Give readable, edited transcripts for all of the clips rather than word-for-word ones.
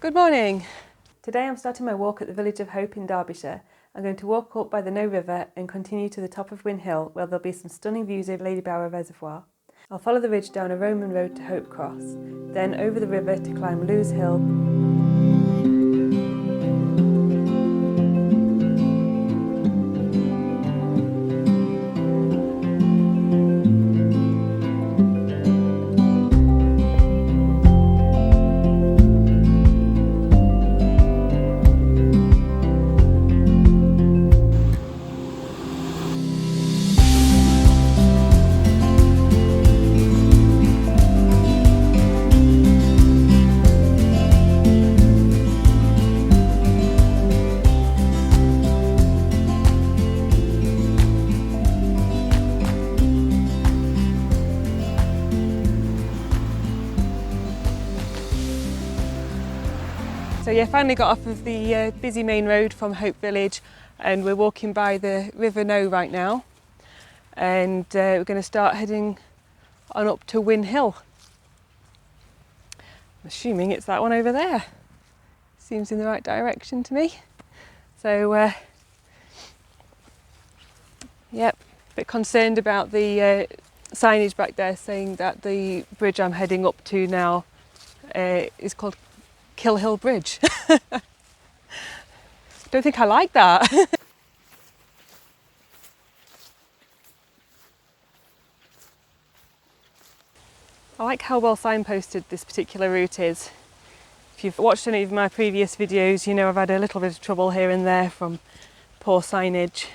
Good morning. Today I'm starting my walk at the village of Hope in Derbyshire. I'm going to walk up by the Know River and continue to the top of Win Hill, where there'll be some stunning views of Ladybower Reservoir. I'll follow the ridge down a Roman road to Hope Cross, then over the river to climb Lewes Hill. So yeah, finally got off of the busy main road from Hope Village, and we're walking by the River Know right now, and we're going to start heading on up to Win Hill. I'm assuming it's that one over there. Seems in the right direction to me. So yep, a bit concerned about the signage back there saying that the bridge I'm heading up to now is called Kill Hill Bridge. Don't think I like that. I like how well signposted this particular route is. If you've watched any of my previous videos, you know I've had a little bit of trouble here and there from poor signage.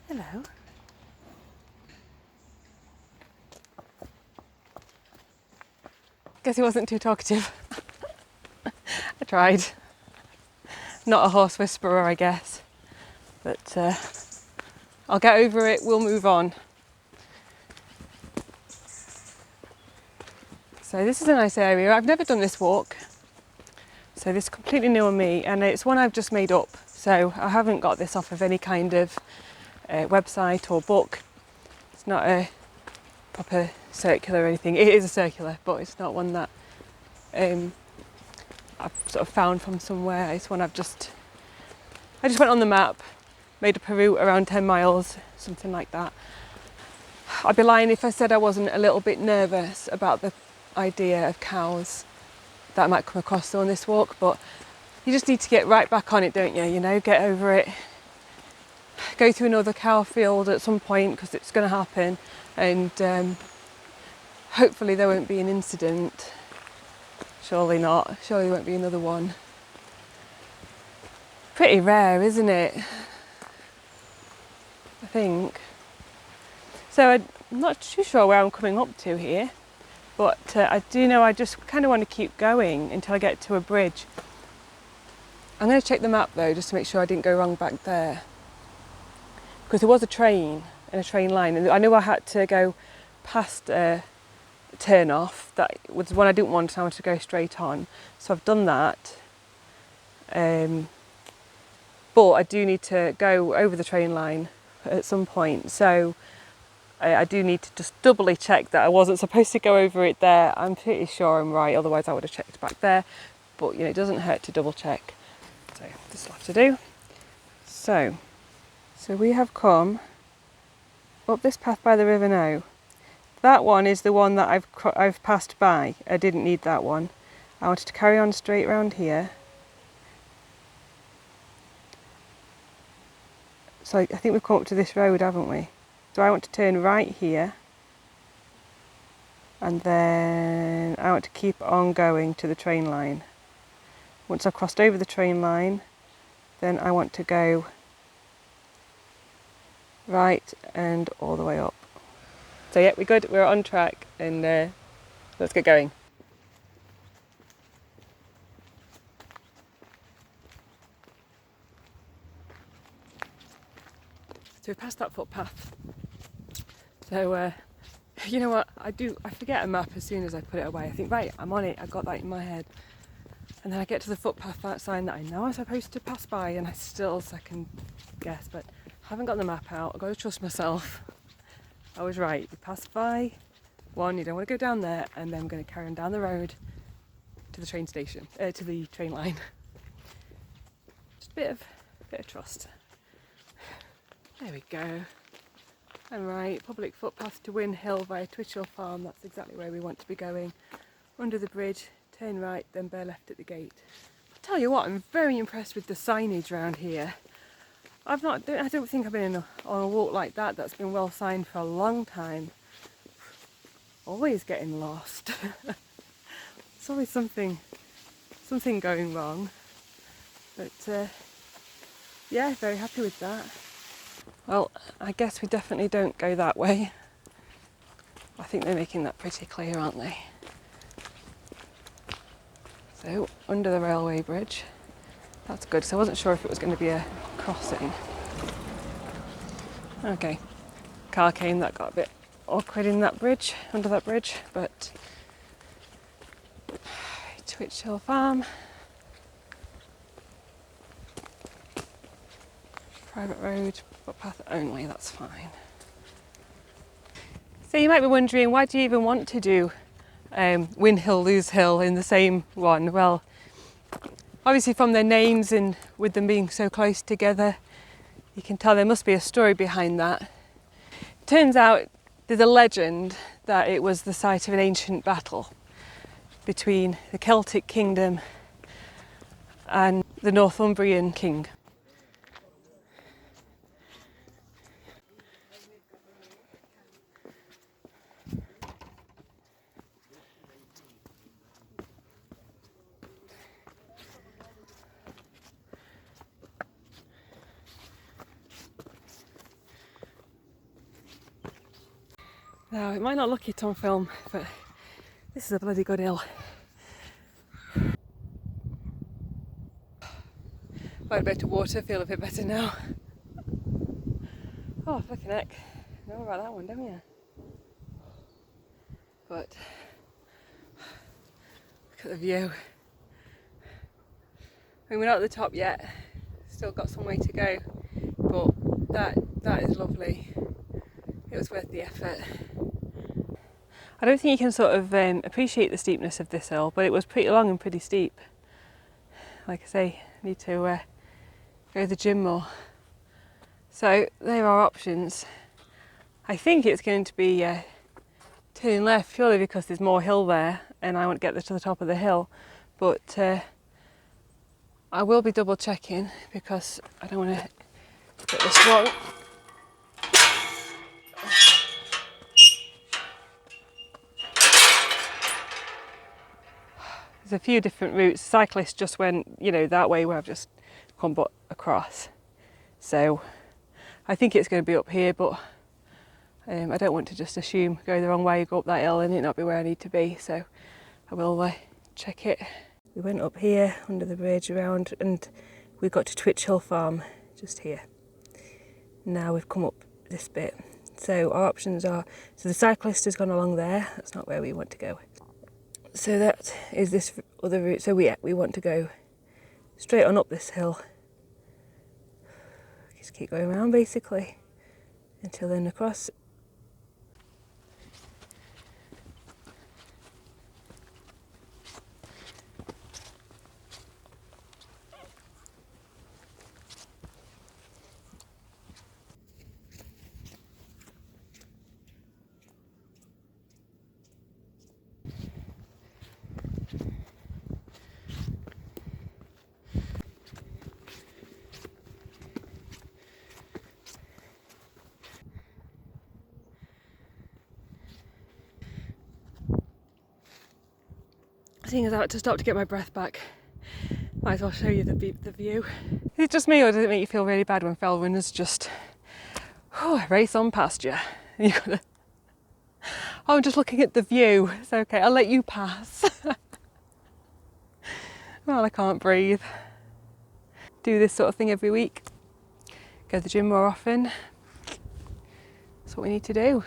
Hello. Guess he wasn't too talkative. I tried. Not a horse whisperer, I guess. But I'll get over it, we'll move on. So this is a nice area. I've never done this walk. So this is completely new on me, and it's one I've just made up. So I haven't got this off of any kind of website or book. It's not a proper circular or anything. It is a circular, but it's not one that I've sort of found from somewhere. It's one I just went on the map, made up a route around 10 miles, something like that. I'd be lying if I said I wasn't a little bit nervous about the idea of cows that I might come across on this walk, but you just need to get right back on it, don't you? You know, get over it. Go through another cow field at some point, because it's going to happen, and hopefully there won't be an incident. Surely not. Surely there won't be another one. Pretty rare, isn't it? I think. So I'm not too sure where I'm coming up to here, but I do know I just kind of want to keep going until I get to a bridge. I'm going to check the map though, just to make sure I didn't go wrong back there. Because there was a train and a train line, and I knew I had to go past a turn off. That was one I didn't want, and I wanted to go straight on. So I've done that. But I do need to go over the train line at some point, so I do need to just doubly check that I wasn't supposed to go over it there. I'm pretty sure I'm right, otherwise I would have checked back there, but you know, it doesn't hurt to double check. So this will have to do. So we have come up this path by the river now. That one is the one that I've passed by. I didn't need that one. I wanted to carry on straight round here. So I think we've come up to this road, haven't we? So I want to turn right here, and then I want to keep on going to the train line. Once I've crossed over the train line, then I want to go right and all the way up. So yeah, we're good, we're on track, and let's get going. So we passed that footpath. So you know what, I forget a map as soon as I put it away. I think, right, I'm on it, I've got that in my head. And then I get to the footpath, that sign that I know I'm supposed to pass by, and I still second guess, but I haven't got the map out. I've got to trust myself. I was right, you pass by one, you don't want to go down there, and then I'm going to carry on down the road to the train station, to the train line. Just a bit of trust. There we go. I'm right, public footpath to Win Hill via Twitchell Farm, that's exactly where we want to be going. Under the bridge, turn right, then bear left at the gate. I'll tell you what, I'm very impressed with the signage around here. I don't think I've been on a walk like that that's been well signed for a long time. Always getting lost. It's always something going wrong. But yeah, very happy with that. Well, I guess we definitely don't go that way. I think they're making that pretty clear, aren't they? So, under the railway bridge. That's good, so I wasn't sure if it was going to be a crossing. Okay, car came, that got a bit awkward in that bridge, under that bridge, but Twitchell Farm. Private road, footpath only, that's fine. So you might be wondering, why do you even want to do Win Hill, Lose Hill in the same one? Well, obviously from their names and with them being so close together, you can tell there must be a story behind that. Turns out there's a legend that it was the site of an ancient battle between the Celtic kingdom and the Northumbrian king. Now, it might not look it on film, but this is a bloody good hill. Quite a bit of water, feel a bit better now. Oh, flipping heck. You know about that one, don't you? But look at the view. I mean, we're not at the top yet, still got some way to go, but that is lovely. It was worth the effort. I don't think you can sort of appreciate the steepness of this hill, but it was pretty long and pretty steep. Like I say, I need to go to the gym more. So there are options. I think it's going to be turning left purely because there's more hill there and I want to get to the top of the hill, but I will be double checking because I don't want to get this wrong. There's a few different routes. Cyclists just went, you know, that way where I've just come across. So I think it's going to be up here, but I don't want to just assume go the wrong way, go up that hill and it not be where I need to be. So I will check it. We went up here under the bridge around and we got to Twitchell Farm just here. Now we've come up this bit. So our options are, so the cyclist has gone along there. That's not where we want to go. So that is this other route. So we want to go straight on up this hill. Just keep going around basically. until then across. Seeing as I had to stop to get my breath back, might as well show you the view. Is it just me, or does it make you feel really bad when fell runners just race on past you? You gotta, oh, I'm just looking at the view. It's okay, I'll let you pass. Well, I can't breathe. Do this sort of thing every week. Go to the gym more often. That's what we need to do.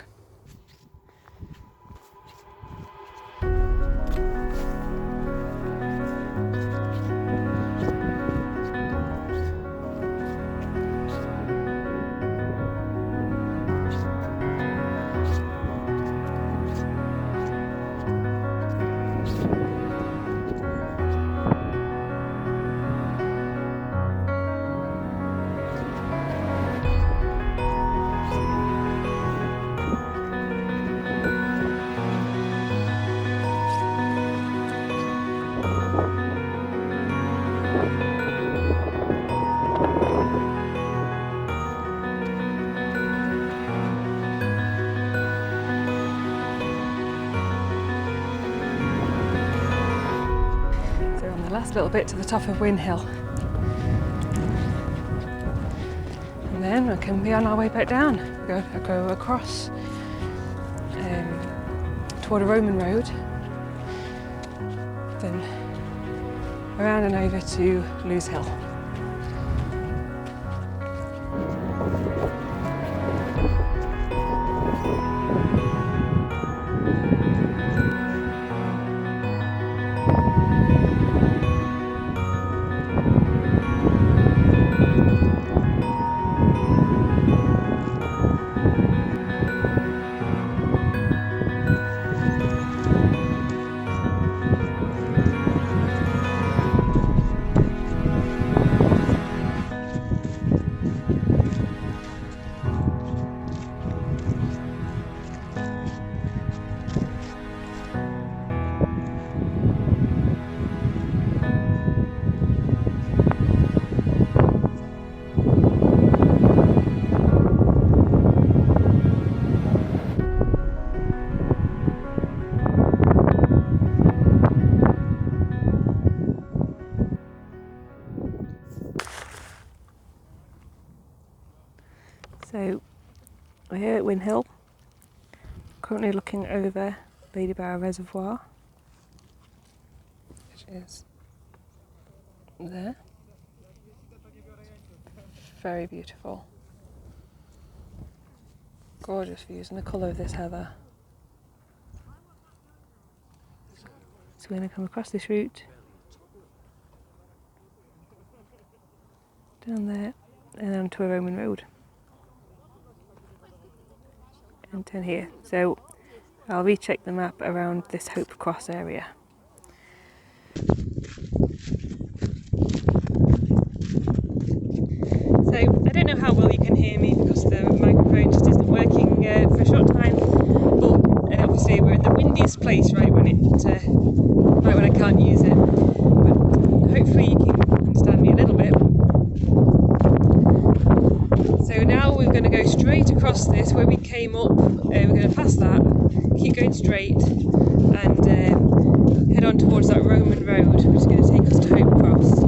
Last little bit to the top of Win Hill, and then we can be on our way back down. Go across toward a Roman road, then around and over to Lewes Hill. So we're here at Win Hill, currently looking over Ladybower Reservoir, which is there. Very beautiful. Gorgeous views, and the colour of this heather. So we're going to come across this route, down there, and then to a Roman road. And turn here. So I'll recheck the map around this Hope Cross area. So I don't know how well you can hear me because the microphone just isn't working for a short time, but obviously we're in the windiest place right when I can't use it. But hopefully you can understand me a little bit. So now we're going to go straight across this where we came up. We're going to pass that, keep going straight, and head on towards that Roman road, which is going to take us to Hope Cross.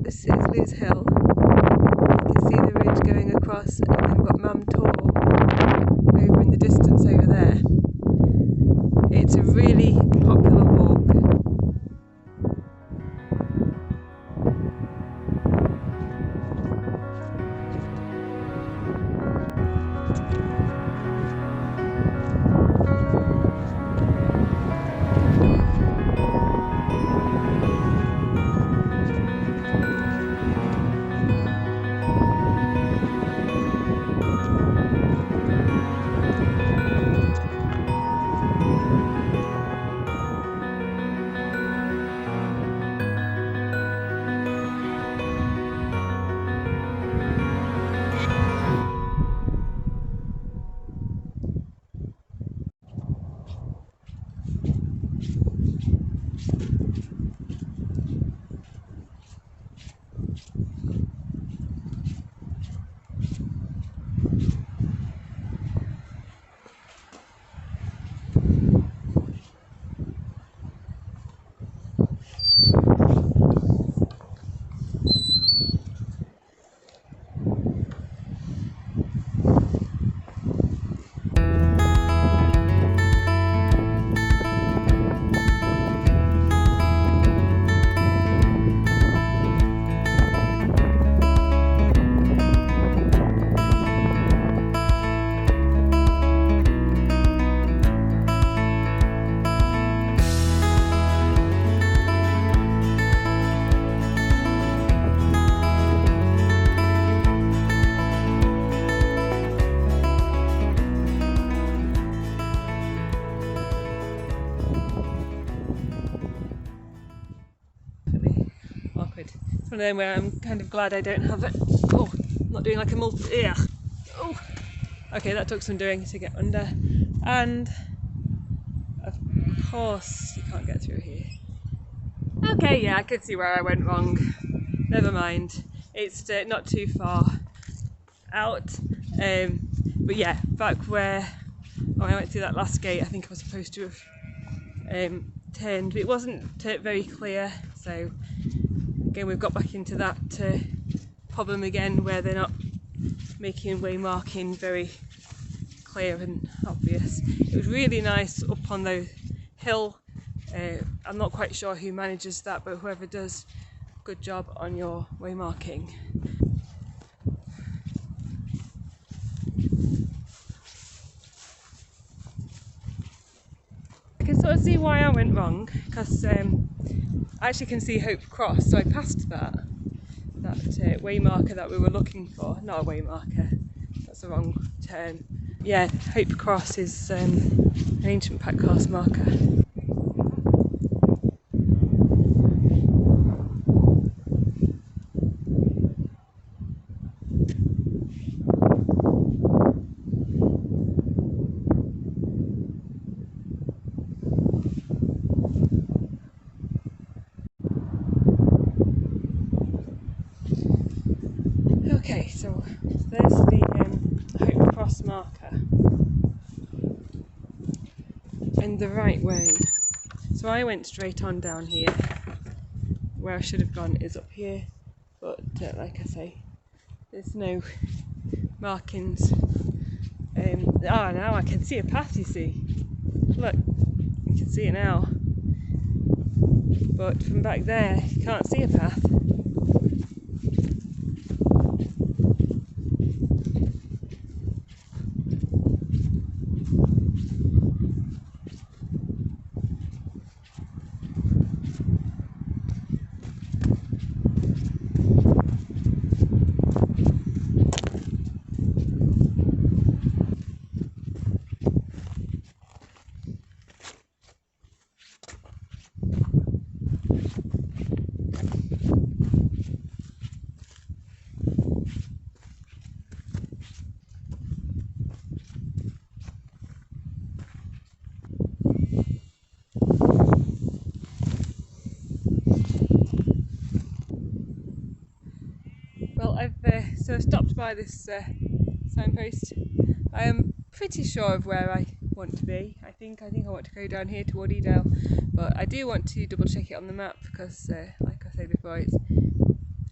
This is Lewes Hill. You can see the ridge going across, and then we've got Mam Tor over in the distance over there. It's a really popular walk. It's one of them where I'm kind of glad I don't have it. Oh, I'm not doing like a multi. Yeah. Oh. Okay, that took some doing to get under. And of course, you can't get through here. Okay, yeah, I can see where I went wrong. Never mind. It's not too far out. But yeah, back where I went through that last gate, I think I was supposed to have turned. But it wasn't very clear, so. Again, we've got back into that problem again where they're not making way marking very clear and obvious. It was really nice up on the hill. I'm not quite sure who manages that, but whoever does, good job on your way marking. I can sort of see why I went wrong, because I actually can see Hope Cross, so I passed that way marker that we were looking for. Not a way marker, that's the wrong term. Yeah, Hope Cross is an ancient pack horse marker. Okay, so there's the Hope Cross marker, and the right way. So I went straight on down here. Where I should have gone is up here, but like I say, there's no markings. Now I can see a path, you see. Look, you can see it now. But from back there, you can't see a path. So I stopped by this signpost. I am pretty sure of where I want to be. I think I want to go down here to Woodydale, but I do want to double check it on the map because, like I said before,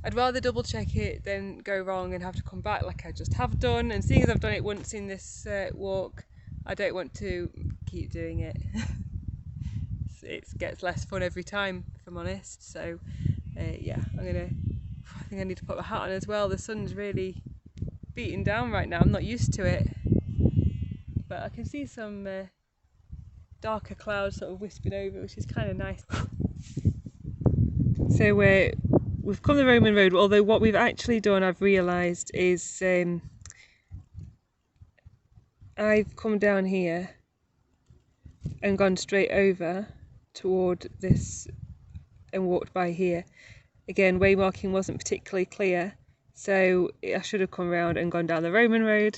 I'd rather double check it than go wrong and have to come back like I just have done. And seeing as I've done it once in this walk, I don't want to keep doing it. It gets less fun every time, if I'm honest. So yeah, I think I need to put my hat on as well. The sun's really beating down right now. I'm not used to it, but I can see some darker clouds sort of wisping over, which is kind of nice. So we've come the Roman road, although what we've actually done, I've realised, is I've come down here and gone straight over toward this and walked by here. Again, way marking wasn't particularly clear, so I should have come round and gone down the Roman road,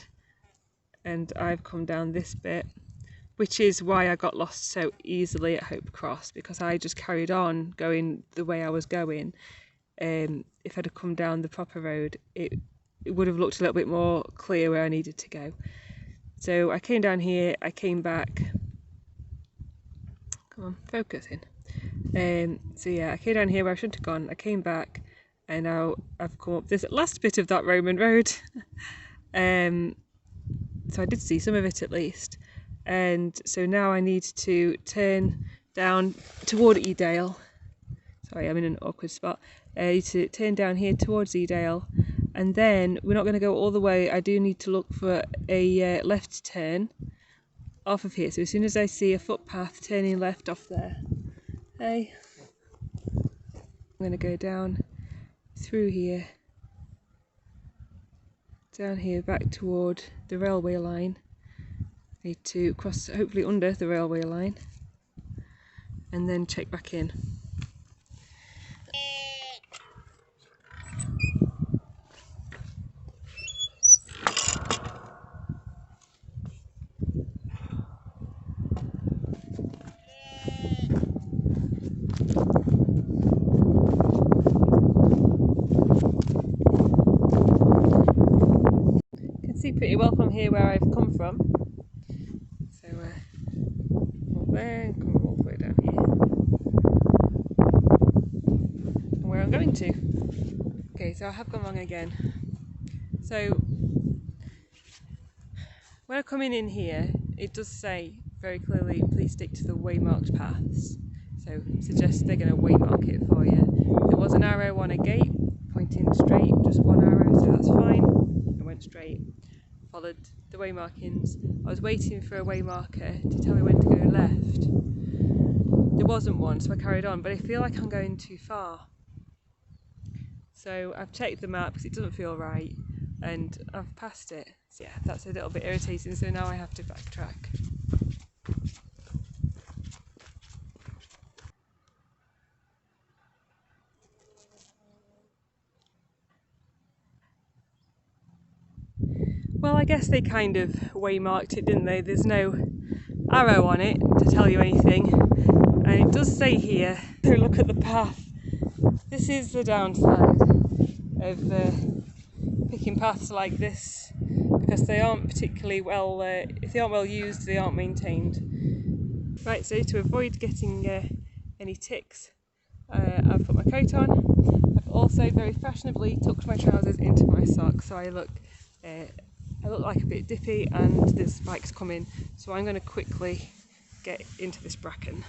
and I've come down this bit, which is why I got lost so easily at Hope Cross, because I just carried on going the way I was going. If I'd have come down the proper road, it would have looked a little bit more clear where I needed to go. So I came down here, I came back, come on, focus in. So yeah, I came down here where I shouldn't have gone. I came back and now I've come up this last bit of that Roman road. So I did see some of it at least. And so now I need to turn down toward Edale. Sorry, I'm in an awkward spot. I need to turn down here towards Edale, and then we're not going to go all the way. I do need to look for a left turn off of here. So as soon as I see a footpath turning left off there, hey, I'm going to go down through here, down here back toward the railway line. Need to cross hopefully under the railway line and then check back in. See pretty well from here where I've come from. So up there and come all the way down here. And where I'm going to. Okay, so I have gone wrong again. So when I'm coming in here, it does say very clearly, please stick to the waymarked paths. So it suggests they're going to waymark it for you. There was an arrow on a gate pointing straight, just one arrow, so that's fine. I went straight. Followed the way markings. I was waiting for a way marker to tell me when to go left. There wasn't one, so I carried on, but I feel like I'm going too far. So I've checked the map because it doesn't feel right, and I've passed it. So yeah, that's a little bit irritating, so now I have to backtrack. Well, I guess they kind of waymarked it, didn't they? There's no arrow on it to tell you anything, and it does say here, so look at the path. This is the downside of picking paths like this, because they aren't particularly well, if they aren't well used, they aren't maintained. Right, so to avoid getting any ticks, I've put my coat on. I've also very fashionably tucked my trousers into my socks, so I look like a bit dippy and there's spikes coming, so I'm going to quickly get into this bracken.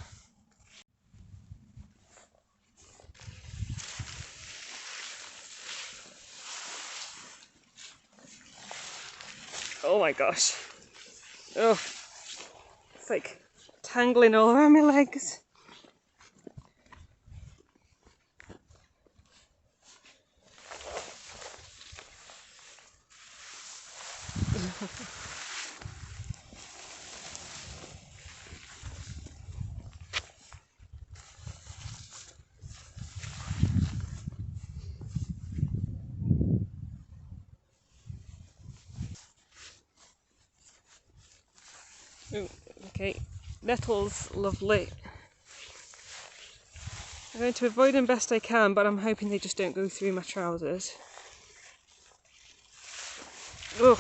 Oh my gosh. Oh, it's like tangling all around my legs. Ooh, okay, nettles, lovely. I'm going to avoid them best I can, but I'm hoping they just don't go through my trousers. Oh,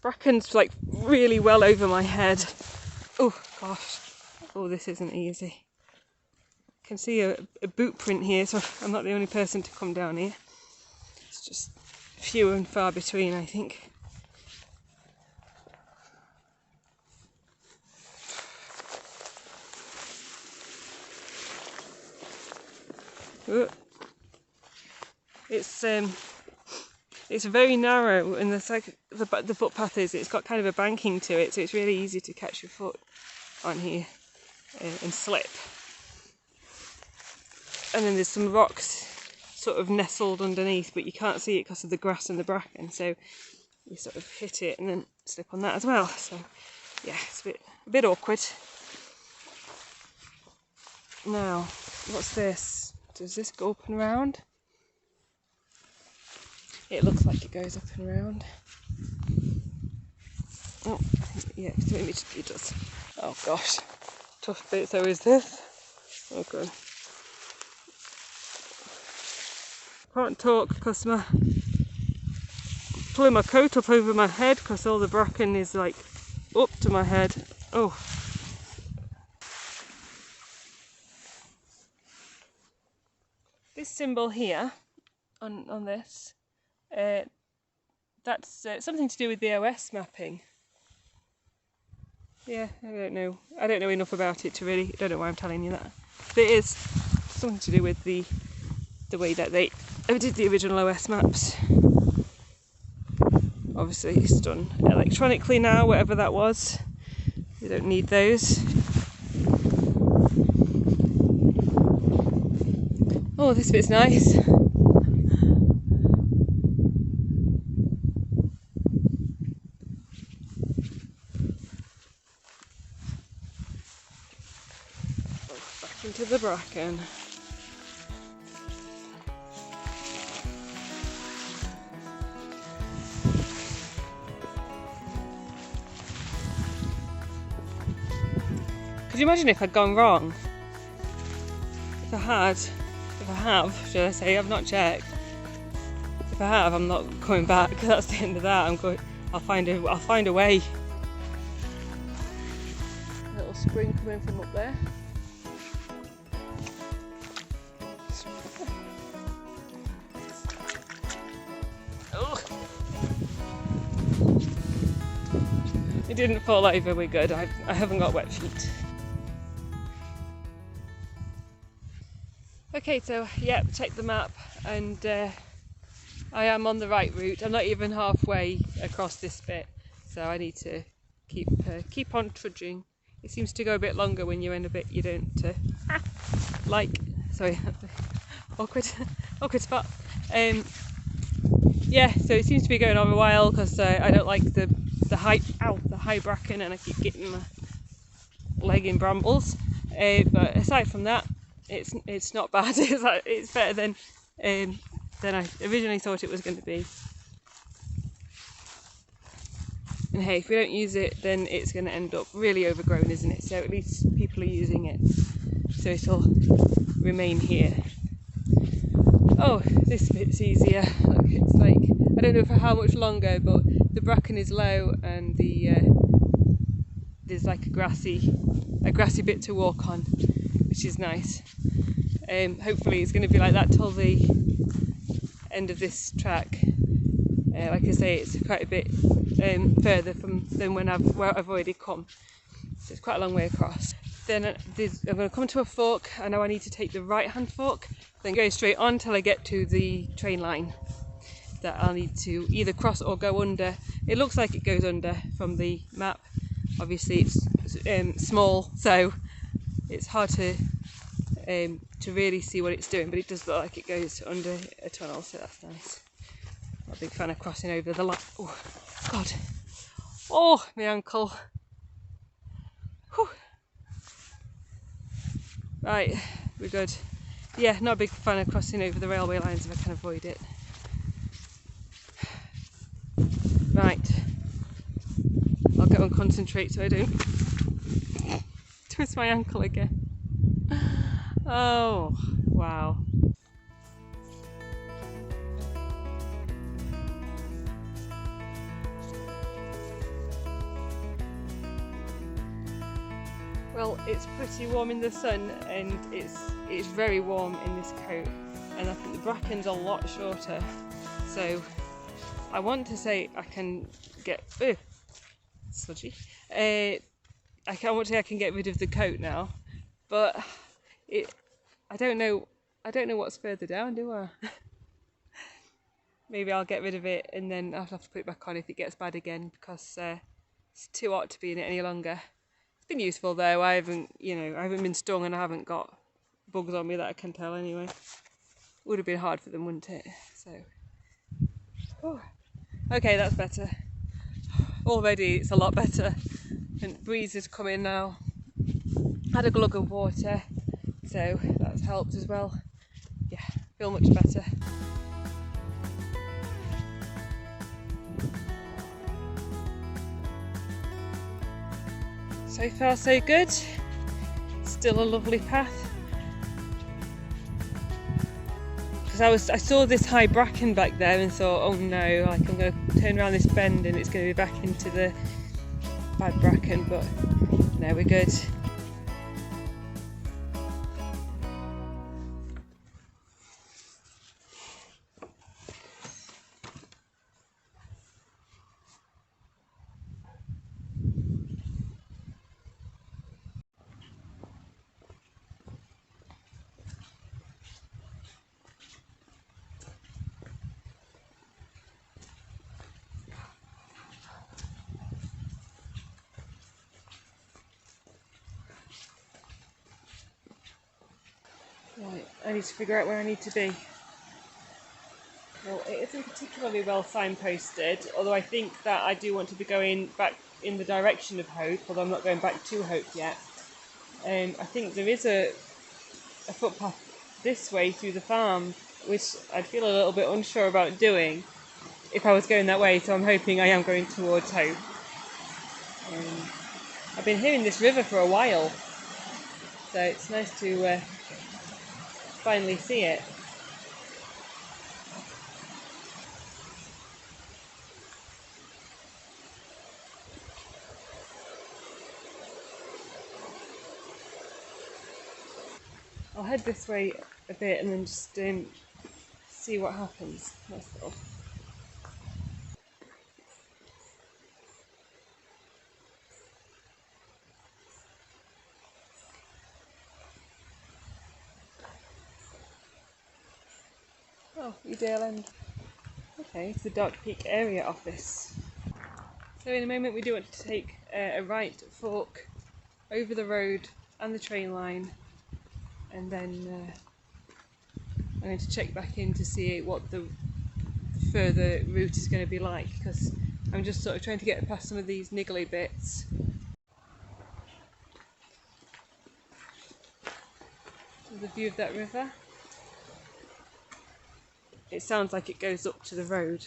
bracken's like really well over my head. Oh gosh, oh this isn't easy. I can see a boot print here, so I'm not the only person to come down here. It's just few and far between, I think. It's very narrow, and the footpath it's got kind of a banking to it, so it's really easy to catch your foot on here and slip. And then there's some rocks sort of nestled underneath, but you can't see it because of the grass and the bracken, so you sort of hit it and then slip on that as well. So yeah, it's a bit awkward. Now, what's this? Does this go up and round? It looks like it goes up and round. Oh, yeah, it does. Oh gosh, tough bit though is this. Oh god. Can't talk because pulling my coat up over my head because all the bracken is like up to my head. Oh. This symbol here on this, that's something to do with the OS mapping. Yeah, I don't know enough about it to really, I don't know why I'm telling you that. But it is something to do with the way that they did the original OS maps. Obviously it's done electronically now, whatever that was. You don't need those. Oh, this bit's nice. Back into the bracken. Could you imagine if I'd gone wrong? If I have, should I say, I've not checked. If I have, I'm not coming back. That's the end of that. I'll find a way. A little spring coming from up there. Oh. It didn't fall over. We're good. I haven't got wet feet. Okay, so yeah, check the map, and I am on the right route. I'm not even halfway across this bit, so I need to keep on trudging. It seems to go a bit longer when you're in a bit you don't like. Sorry, awkward spot. Yeah, so it seems to be going on a while because I don't like the high bracken, and I keep getting my leg in brambles. But aside from that, it's not bad. It's better than I originally thought it was going to be. And hey, if we don't use it, then it's going to end up really overgrown, isn't it? So at least people are using it, so it'll remain here. Oh, this bit's easier. Look, it's like, I don't know for how much longer, but the bracken is low, and there's like a grassy bit to walk on, which is nice. Hopefully it's going to be like that till the end of this track. Like I say, it's quite a bit further than where I've already come, so it's quite a long way across. Then I'm going to come to a fork. I know I need to take the right hand fork, then go straight on till I get to the train line that I'll need to either cross or go under. It looks like it goes under from the map. Obviously it's small, so it's hard to really see what it's doing, but it does look like it goes under a tunnel, so that's nice. Not a big fan of crossing over the line. Oh God! Oh, my ankle. Whew. Right, we're good. Yeah, not a big fan of crossing over the railway lines if I can avoid it. Right, I'll go and concentrate so I don't twist my ankle again. Oh, wow. Well, it's pretty warm in the sun, and it's very warm in this coat, and I think the bracken's a lot shorter, so I want to say I can get sludgy. I want to say I can get rid of the coat now, but I don't know what's further down, do I? Maybe I'll get rid of it and then I'll have to put it back on if it gets bad again, because it's too hot to be in it any longer. It's been useful though. I haven't been stung, and I haven't got bugs on me that I can tell anyway. Would have been hard for them, wouldn't it? So, okay, that's better. Already it's a lot better, and breeze is coming now. Had a glug of water, so that's helped as well. Yeah, feel much better. So far so good. Still a lovely path. Because I saw this high bracken back there and thought, oh no, like I'm going to turn around this bend and it's going to be back into the bad bracken, but No, we're good. Right, I need to figure out where I need to be. Well, it isn't particularly well signposted, although I think that I do want to be going back in the direction of Hope, although I'm not going back to Hope yet. I think there is a footpath this way through the farm, which I'd feel a little bit unsure about doing if I was going that way, so I'm hoping I am going towards Hope. I've been hearing this river for a while, so it's nice to finally see it. I'll head this way a bit and then just see what happens. That's all. Oh, Udale End. Okay, it's the Dark Peak Area Office. So in a moment we do want to take a right fork over the road and the train line, and then I'm going to check back in to see what the further route is going to be like, because I'm just sort of trying to get past some of these niggly bits. So the view of that river. It sounds like it goes up to the road.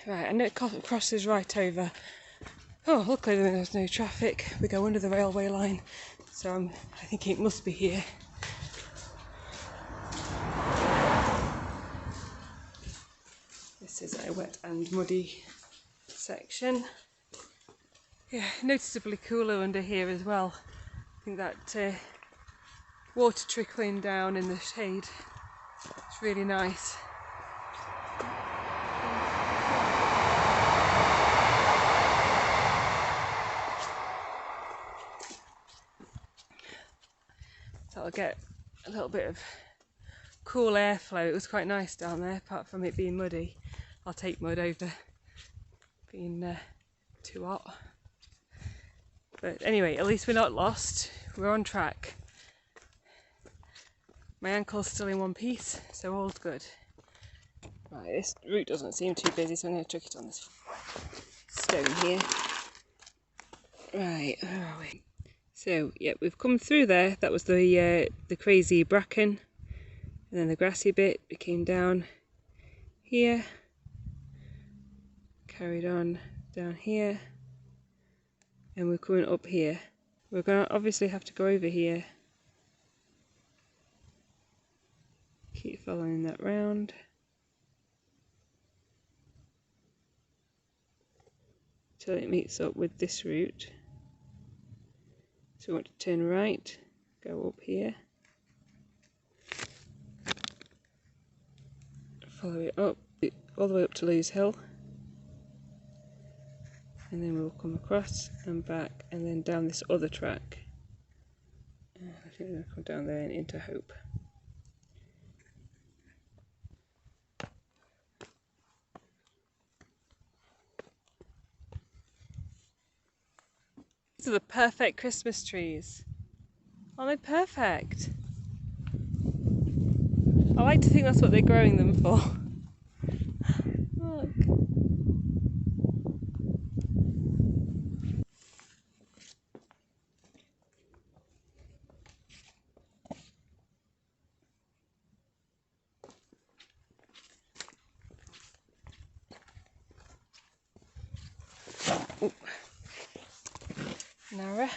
Right, I know it crosses right over. Oh, luckily there's no traffic. We go under the railway line, so I think it must be here. This is a wet and muddy section. Yeah, noticeably cooler under here as well. I think that water trickling down in the shade, it's really nice. So I'll get a little bit of cool airflow. It was quite nice down there, apart from it being muddy. I'll take mud over being too hot. But anyway, at least we're not lost. We're on track. My ankle's still in one piece, so all's good. Right, this route doesn't seem too busy, so I'm going to chuck it on this stone here. Right, where are we? So, yeah, we've come through there. That was the crazy bracken. And then the grassy bit, we came down here. Carried on down here. And we're coming up here. We're going to obviously have to go over here. Keep following that round. Till it meets up with this route. So we want to turn right, go up here. Follow it up, all the way up to Lewes Hill. And then we'll come across and back and then down this other track. I think we're going to come down there and into Hope. These are the perfect Christmas trees. Aren't they perfect? I like to think that's what they're growing them for. Look. narrow.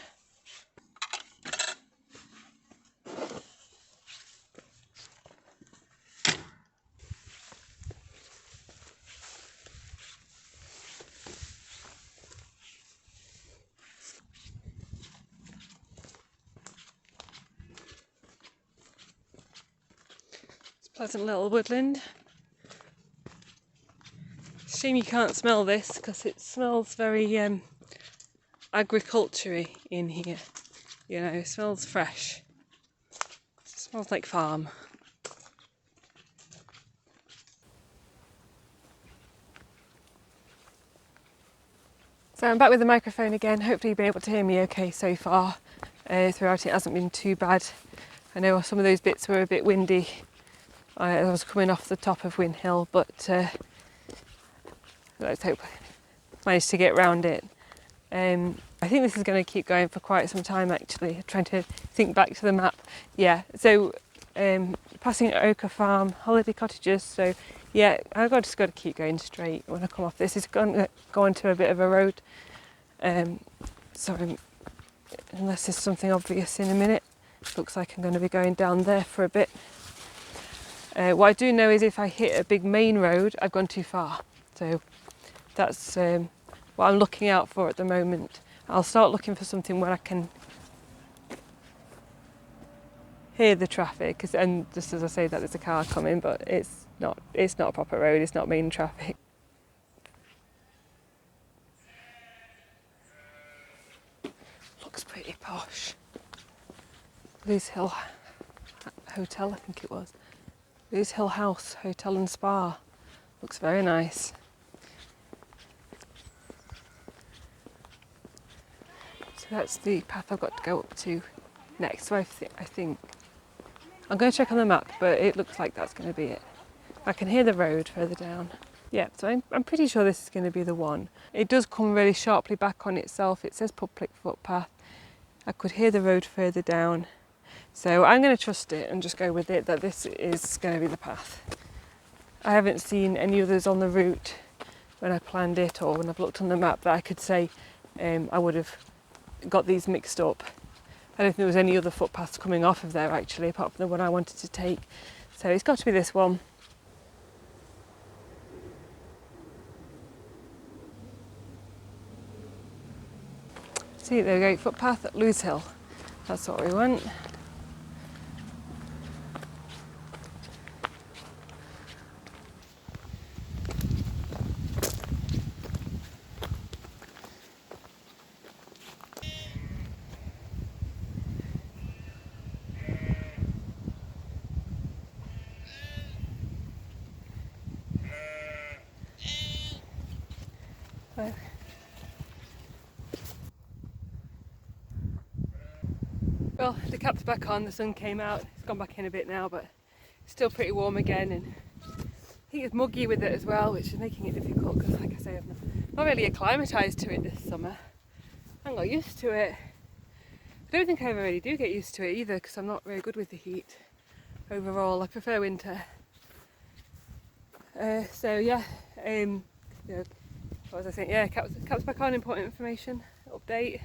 Pleasant little woodland. Shame you can't smell this because it smells very agriculture-y in here. You know, it smells fresh. It smells like farm. So I'm back with the microphone again. Hopefully you've been able to hear me okay so far. Throughout it hasn't been too bad. I know some of those bits were a bit windy. I was coming off the top of Win Hill, but let's hope I managed to get round it. I think this is going to keep going for quite some time actually. I'm trying to think back to the map. Yeah, so passing Ochre Farm, holiday cottages, so yeah, I've just got to keep going straight when I come off this. It's going to go onto a bit of a road, so unless there's something obvious in a minute, looks like I'm going to be going down there for a bit. What I do know is if I hit a big main road, I've gone too far. So that's what I'm looking out for at the moment. I'll start looking for something where I can hear the traffic, and just as I say that there's a car coming, but it's not a proper road, it's not main traffic. Looks pretty posh. Lewes Hill Hotel, I think it was. Lewes Hill House Hotel and Spa. Looks very nice. So that's the path I've got to go up to next. So I think I'm going to check on the map, but it looks like that's going to be it. I can hear the road further down. Yeah, so I'm pretty sure this is going to be the one. It does come really sharply back on itself. It says public footpath. I could hear the road further down. So I'm going to trust it and just go with it that this is going to be the path. I haven't seen any others on the route when I planned it or when I've looked on the map that I could say I would have got these mixed up. I don't think there was any other footpaths coming off of there actually, apart from the one I wanted to take. So it's got to be this one. See, there we go, footpath at Lewes Hill. That's what we want. Well, the cap's back on, the sun came out, it's gone back in a bit now, but it's still pretty warm again, and I think it's muggy with it as well, which is making it difficult because, like I say, I'm not really acclimatised to it this summer. I haven't got used to it. I don't think I ever really do get used to it either because I'm not very good with the heat overall. I prefer winter. So yeah, you know, what was I saying? Yeah, cap's back on, important information, update.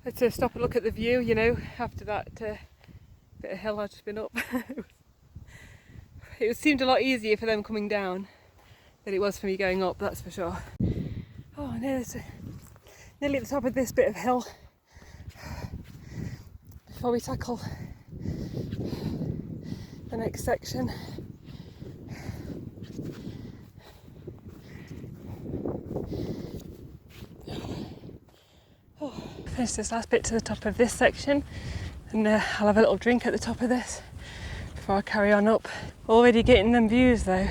Had to stop and look at the view, you know, after that bit of hill I'd just been up. It seemed a lot easier for them coming down than it was for me going up, that's for sure. Oh, nearly at the top of this bit of hill before we tackle the next section. Finish this last bit to the top of this section and I'll have a little drink at the top of this before I carry on up. Already getting them views though.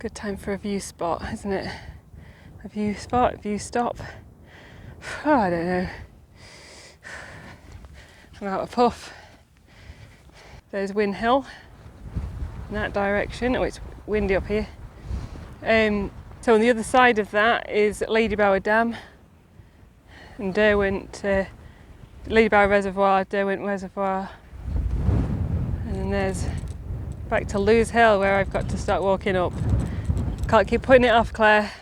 Good time for a view spot, isn't it? A view spot, view stop. Oh, I don't know. I'm out of puff. There's Win Hill in that direction. Oh, it's windy up here. So on the other side of that is Ladybower Dam and Derwent, Ladybower Reservoir, Derwent Reservoir, and then there's back to Lewes Hill where I've got to start walking up. Can't keep putting it off, Claire.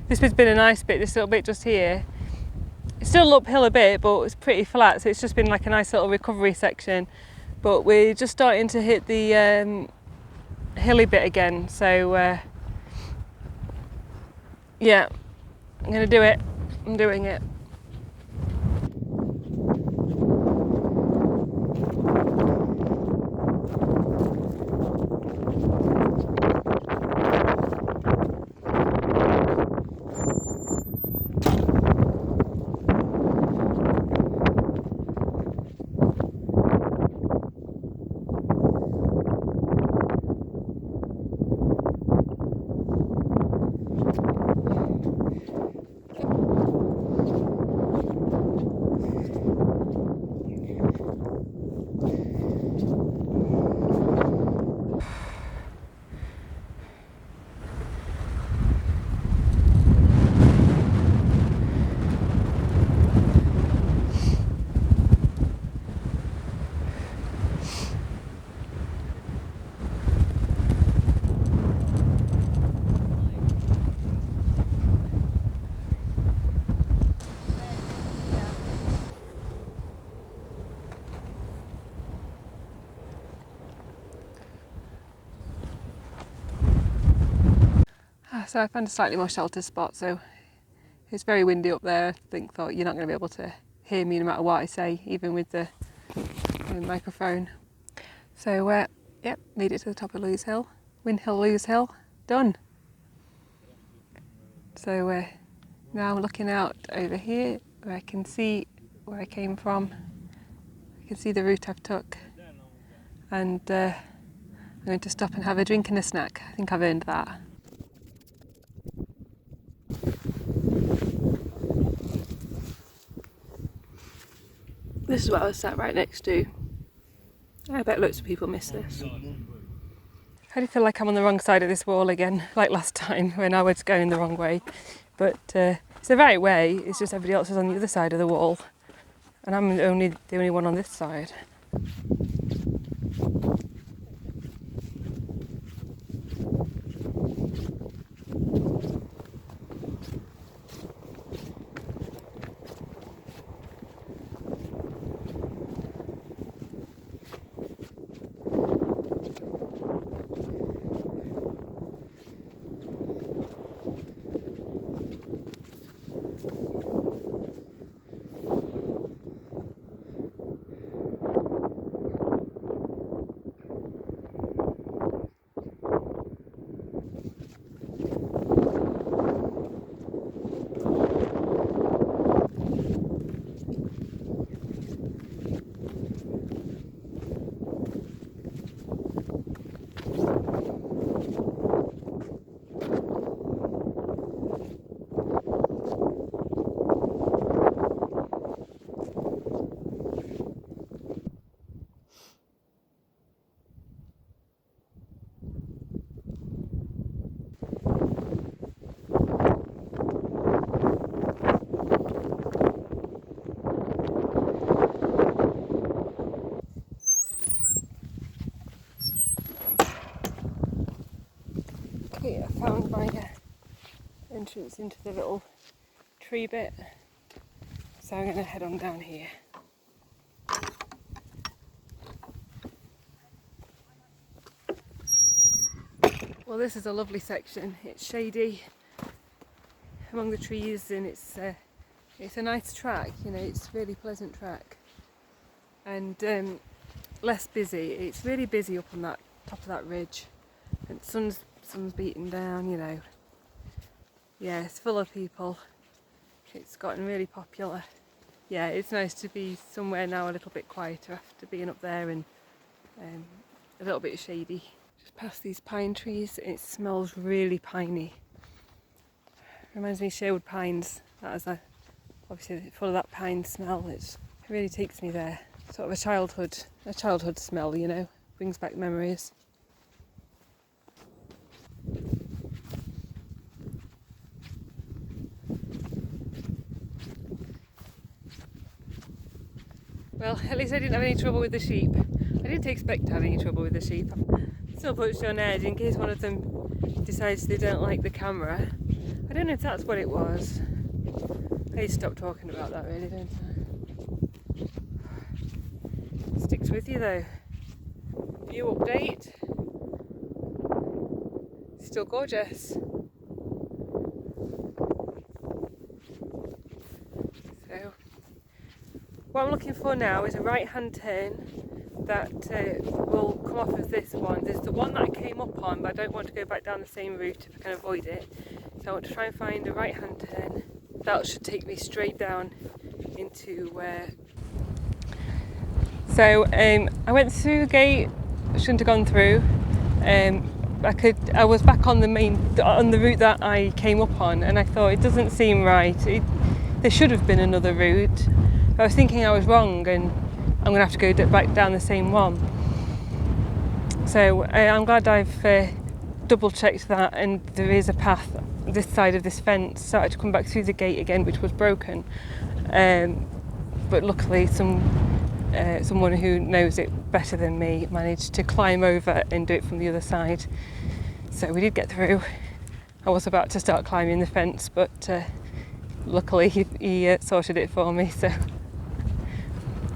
This has been a nice bit, this little bit just here. It's still uphill a bit, but it's pretty flat, so it's just been like a nice little recovery section. But we're just starting to hit the hilly bit again, so yeah, I'm gonna do it. I'm doing it. So I found a slightly more sheltered spot, so it's very windy up there. Thought you're not going to be able to hear me no matter what I say, even with the microphone. So yep, made it to the top of Lewes Hill. Windhill, Lewes Hill, done. So now I'm looking out over here where I can see where I came from. I can see the route I've took, and I'm going to stop and have a drink and a snack. I think I've earned that. This is what I was sat right next to. I bet loads of people miss this. I do feel like I'm on the wrong side of this wall again, like last time when I was going the wrong way. But it's the right way, it's just everybody else is on the other side of the wall. And I'm the only one on this side. Okay, I found my entrance into the little tree bit, so I'm going to head on down here. Well, this is a lovely section. It's shady among the trees, and it's a nice track. You know, it's a really pleasant track, and less busy. It's really busy up on that top of that ridge, and sun's beating down. You know, yeah, it's full of people. It's gotten really popular. Yeah, it's nice to be somewhere now a little bit quieter after being up there and a little bit shady. Just past these pine trees, it smells really piney. Reminds me of Sherwood pines. That is obviously full of that pine smell. It really takes me there. Sort of a childhood smell, you know, brings back memories. Well, at least I didn't have any trouble with the sheep. I didn't expect to have any trouble with the sheep. I'm still pushed on edge in case one of them decides they don't like the camera. I don't know if that's what it was. I need to stop talking about that really, don't I? Sticks with you though. View update. Still gorgeous. So, what I'm looking for now is a right hand turn that will come off of this one. There's the one that I came up on, but I don't want to go back down the same route if I can avoid it. So I want to try and find a right hand turn. That should take me straight down into where... So I went through the gate, shouldn't have gone through. I was back on the route that I came up on, and I thought it doesn't seem right. There should have been another route. I was thinking I was wrong, and I'm going to have to go back down the same one. So I'm glad I've double checked that, and there is a path this side of this fence. So I had to come back through the gate again, which was broken. But luckily someone who knows it better than me managed to climb over and do it from the other side. So we did get through. I was about to start climbing the fence, but luckily he sorted it for me. So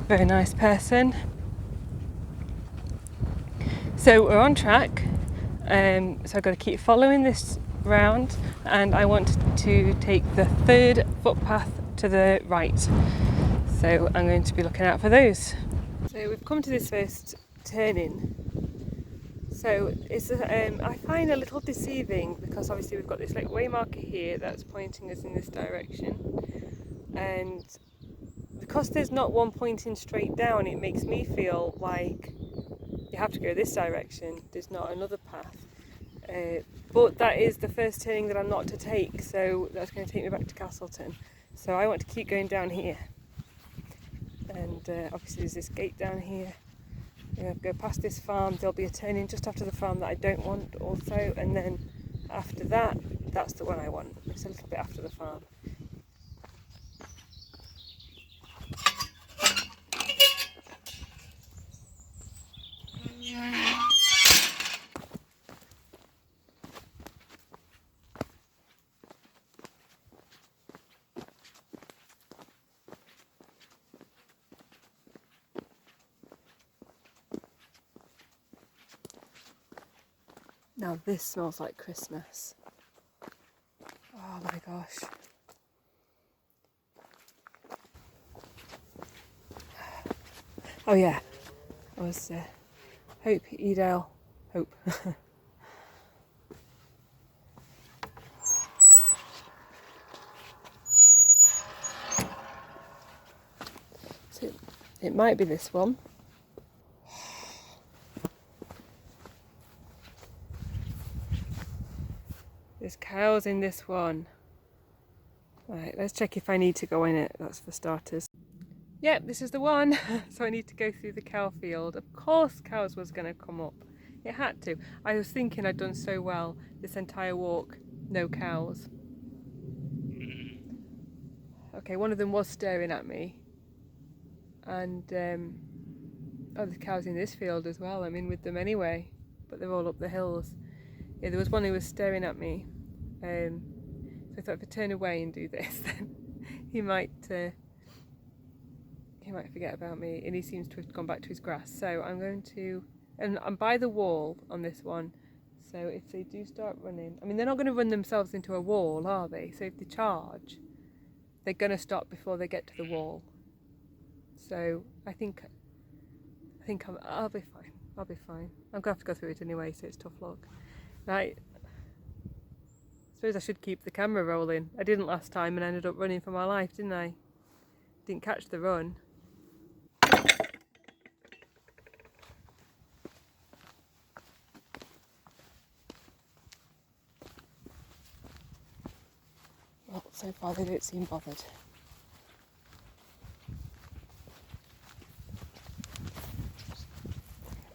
very nice person. So we're on track. So I've got to keep following this round, and I want to take the third footpath to the right. So I'm going to be looking out for those. So we've come to this first turning. So it's I find a little deceiving because obviously we've got this like way marker here that's pointing us in this direction, and because there's not one pointing straight down, it makes me feel like you have to go this direction. There's not another path. But that is the first turning that I'm not to take, so that's going to take me back to Castleton. So I want to keep going down here. And obviously there's this gate down here. Go past this farm, there'll be a turning just after the farm that I don't want also, and then after that, that's the one I want. It's a little bit after the farm. Now this smells like Christmas. Oh my gosh. Oh yeah, I was Hope Edale. Hope. So it might be this one. There's cows in this one. Right, let's check if I need to go in it, that's for starters. Yep, this is the one. So I need to go through the cow field. Of course cows was going to come up. It had to. I was thinking I'd done so well this entire walk, no cows. Okay, one of them was staring at me. And, oh, there's cows in this field as well. I'm in with them anyway, but they're all up the hills. Yeah, there was one who was staring at me. So I thought if I turn away and do this, then he might forget about me, and he seems to have gone back to his grass. So I'm going to, and I'm by the wall on this one. So if they do start running, I mean they're not going to run themselves into a wall, are they? So if they charge, they're going to stop before they get to the wall. So I think I'll be fine. I'll be fine. I'm going to have to go through it anyway, so it's tough luck. Right. I suppose I should keep the camera rolling. I didn't last time and ended up running for my life, didn't I? Didn't catch the run. Well, so far they don't seem bothered.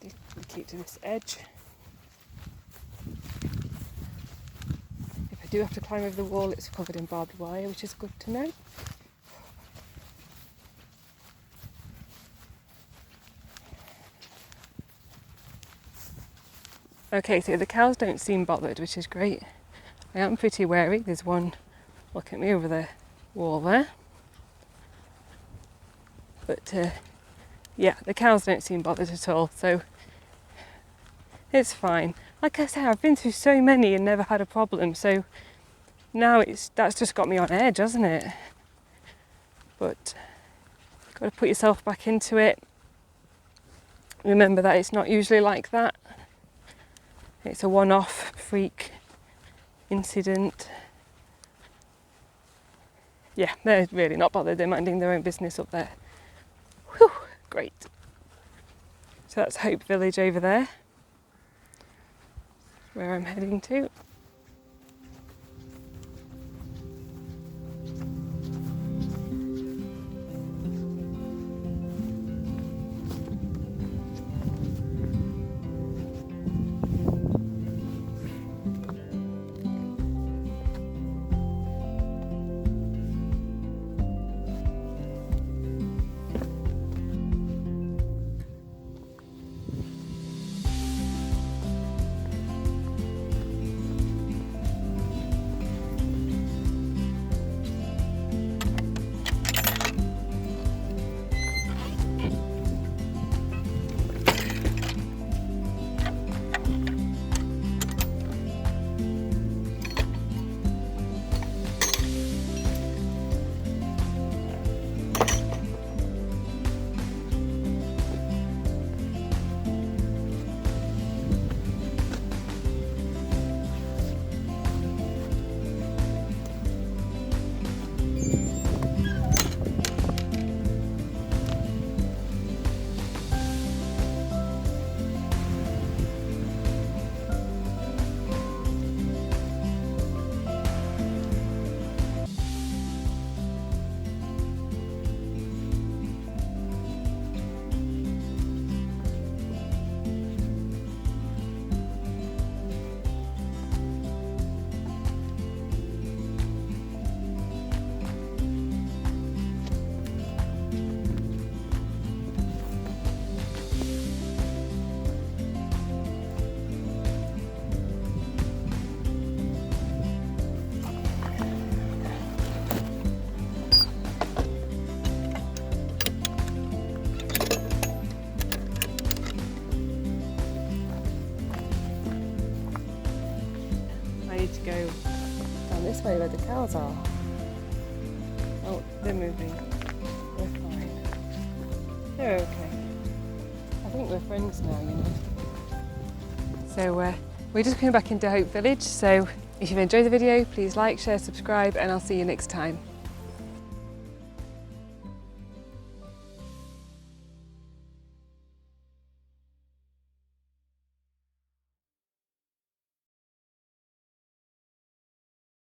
We keep to this edge. If I do have to climb over the wall, it's covered in barbed wire, which is good to know. Okay, so the cows don't seem bothered, which is great. I am pretty wary. There's one, look at me, over the wall there. But yeah, the cows don't seem bothered at all, so it's fine. Like I say, I've been through so many and never had a problem, so now that's just got me on edge, hasn't it? But you've got to put yourself back into it. Remember that it's not usually like that. It's a one-off freak incident. Yeah, they're really not bothered. They're minding their own business up there. Whew, great. So that's Hope Village over there, where I'm heading to. To go down this way where the cows are. Oh, they're moving. We're fine. They're okay. I think we're friends now, you know. So we're just coming back into Hope Village, so if you've enjoyed the video, please like, share, subscribe, and I'll see you next time.